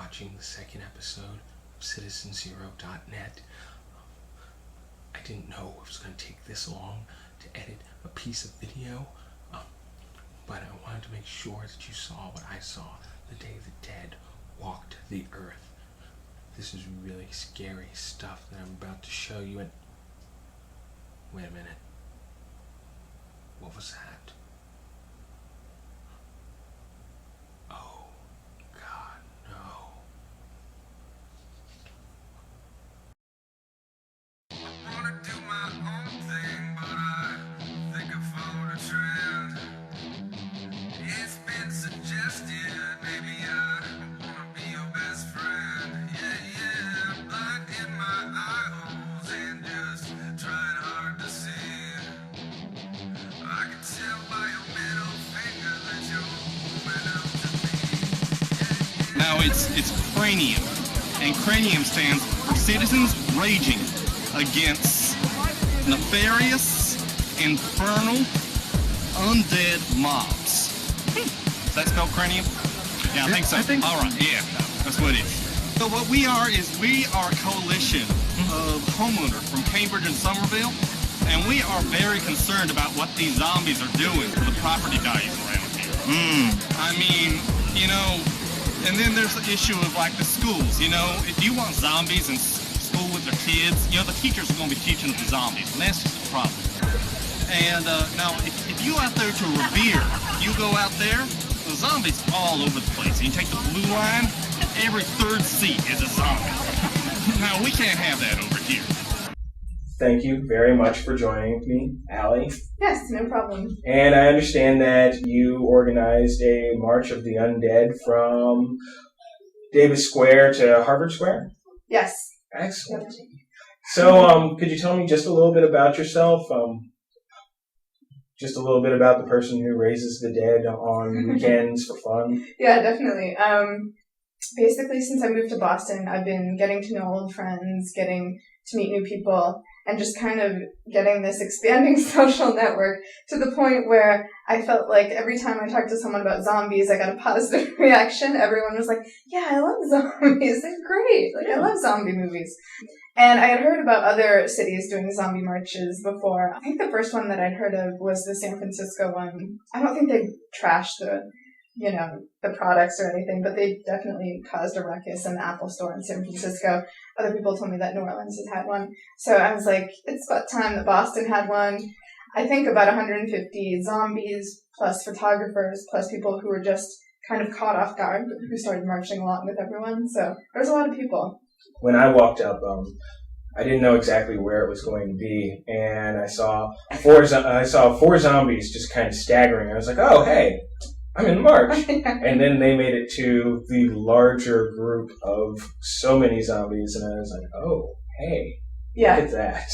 watching the second episode of CitizenZero.net. I didn't know it was going to take this long to edit a piece of video, but I wanted to make sure that you saw what I saw the day the dead walked the earth. This is really scary stuff that I'm about to show you, and wait a minute. What was that? Oh, God, no. I wanna do my own thing, but I think I followed a trend. It's been suggested, maybe I wanna be your best friend. Yeah, blind in my eye holes and just trying hard to see. I can tell by your middle finger that you're holding out to me. Now it's Cranium, and Cranium stands for Citizens Raging Against Nefarious, Infernal, Undead Mobs. Is that spelled Cranium? Yeah, I think so. All right, yeah, that's what it is. So what we are is we are a coalition of homeowners from Cambridge and Somerville, and we are very concerned about what these zombies are doing to the property values around here. I mean, you know, and then there's the issue of like the schools, you know, if you want zombies in school with their kids, you know, the teachers are going to be teaching the zombies, and that's just a problem. And now, if you out there to Revere, you go out there, the zombies all over the place. And you take the blue line, and every third seat is a zombie. Now, we can't have that over here. Thank you very much for joining me, Alli. Yes, no problem. And I understand that you organized a March of the Undead from Davis Square to Harvard Square? Yes. Excellent. So, could you tell me just a little bit about yourself? Just a little bit about the person who raises the dead on weekends for fun? Yeah, definitely. Basically, since I moved to Boston, I've been getting to know old friends, getting to meet new people, and just kind of getting this expanding social network to the point where I felt like every time I talked to someone about zombies, I got a positive reaction. Everyone was like, yeah, I love zombies. They're great. Like, I love zombie movies. And I had heard about other cities doing zombie marches before. I think the first one that I'd heard of was the San Francisco one. I don't think they trashed the products or anything, but they definitely caused a ruckus in the Apple store in San Francisco. Other people told me that New Orleans has had one. So I was like, it's about time that Boston had one. I think about 150 zombies, plus photographers, plus people who were just kind of caught off guard, who started marching along with everyone. So there was a lot of people. When I walked up, I didn't know exactly where it was going to be, and I saw four zombies just kind of staggering. I was like, oh, hey, I'm in the march. And then they made it to the larger group of so many zombies, and I was like, oh, hey, yeah. Look at that.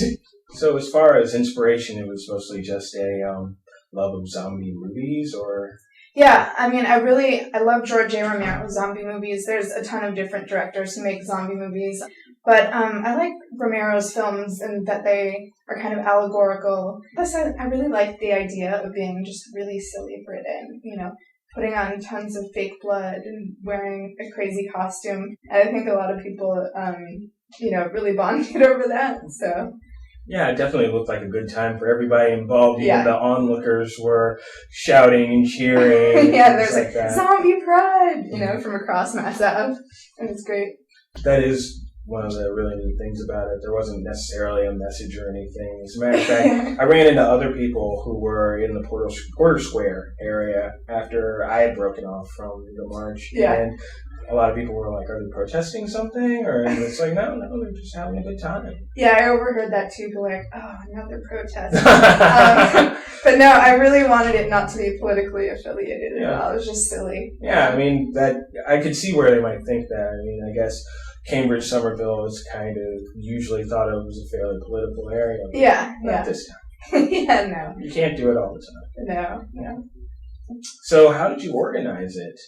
So as far as inspiration, it was mostly just a love of zombie movies, or... Yeah, I mean, I love George A. Romero's zombie movies. There's a ton of different directors who make zombie movies. But I like Romero's films in that they are kind of allegorical. Plus, I really like the idea of being just really silly for it and, you know, putting on tons of fake blood and wearing a crazy costume. And I think a lot of people, really bonded over that, so... Yeah, it definitely looked like a good time for everybody involved. Even Yeah. the onlookers were shouting and cheering. Yeah, there's like that. zombie pride, from across Mass Ave, and it's great. That is one of the really neat things about it. There wasn't necessarily a message or anything. As a matter of fact, I ran into other people who were in the Porter Square area after I had broken off from the march. Yeah. And a lot of people were like, are they protesting something? Or it's like, no, they're just having a good time. Yeah, I overheard that too. People were like, oh, another protest. But no, I really wanted it not to be politically affiliated at all. It was just silly. Yeah, I mean, that I could see where they might think that. I mean, I guess Cambridge, Somerville is kind of usually thought of as a fairly political area. Yeah, Not this time. Yeah, no. You can't do it all the time. No. So how did you organize it?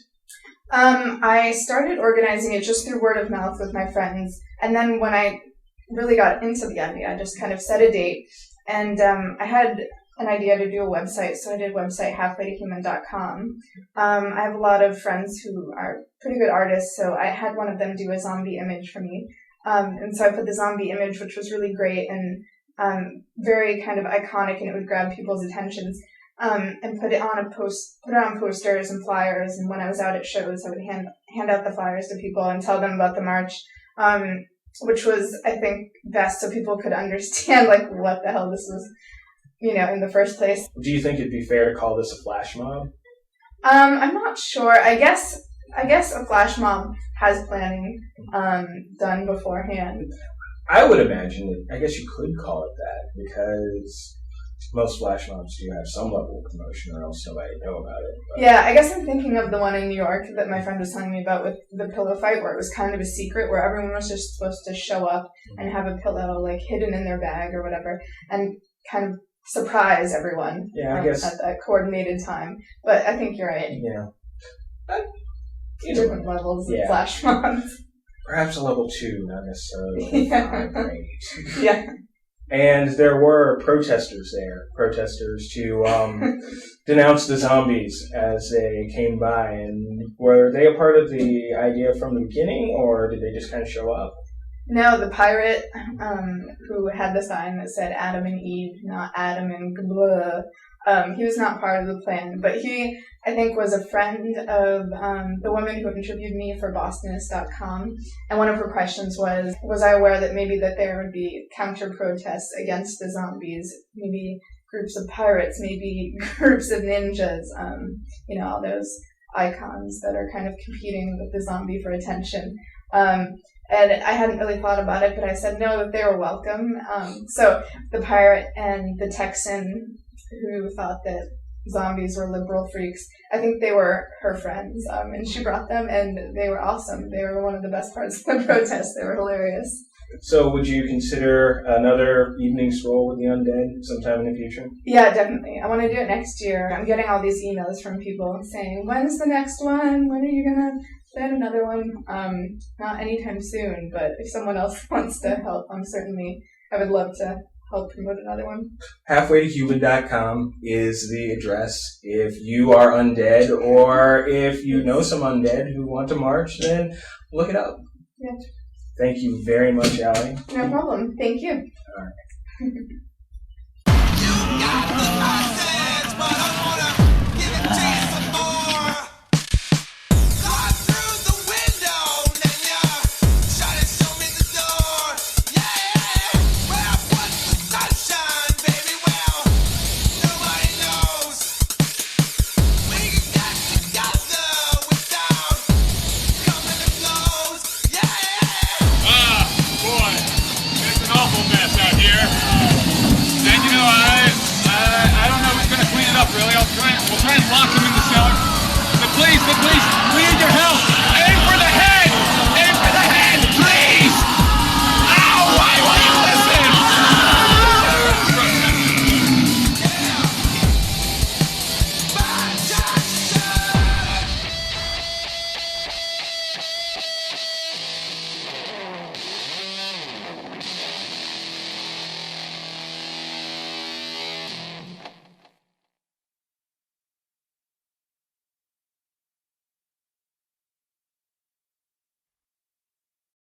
I started organizing it just through word of mouth with my friends, and then when I really got into the idea, I just kind of set a date, and I had an idea to do a website, so I did website halfwaytohuman.com. I have a lot of friends who are pretty good artists, so I had one of them do a zombie image for me. And so I put the zombie image, which was really great and very kind of iconic, and it would grab people's attentions. And put it on posters and flyers. And when I was out at shows, I would hand out the flyers to people and tell them about the march, which was, I think, best so people could understand like what the hell this was, in the first place. Do you think it'd be fair to call this a flash mob? I'm not sure. I guess a flash mob has planning done beforehand. I would imagine that. I guess you could call it that because most flash mobs do have some level of promotion, or else nobody would know about it. But. Yeah, I guess I'm thinking of the one in New York that my friend was telling me about with the pillow fight, where it was kind of a secret, where everyone was just supposed to show up and have a pillow like hidden in their bag or whatever, and kind of surprise everyone. Yeah, I guess at that coordinated time. But I think you're right. Yeah, Different levels of Yeah. flash mobs. Perhaps a level 2, not necessarily level 5 or 8. Yeah. And there were protesters to denounce the zombies as they came by. And were they a part of the idea from the beginning, or did they just kind of show up? No, the pirate who had the sign that said Adam and Eve, not Adam and blah, he was not part of the plan. But he, I think, was a friend of the woman who interviewed me for Bostonist.com. And one of her questions was I aware that maybe that there would be counter-protests against the zombies, maybe groups of pirates, maybe groups of ninjas, all those icons that are kind of competing with the zombie for attention. And I hadn't really thought about it, but I said no, that they were welcome. So the pirate and the Texan who thought that zombies were liberal freaks, I think they were her friends, and she brought them, and they were awesome. They were one of the best parts of the protest. They were hilarious. So would you consider another evening stroll with the undead sometime in the future? Yeah, definitely. I want to do it next year. I'm getting all these emails from people saying, when's the next one? When are you going to plan another one? Not anytime soon, but if someone else wants to help, I would love to help promote another one. Halfwaytohuman.com is the address. If you are undead, or if you know some undead who want to march, then look it up. Yeah. Thank you very much, Alli. No problem. Thank you. All right.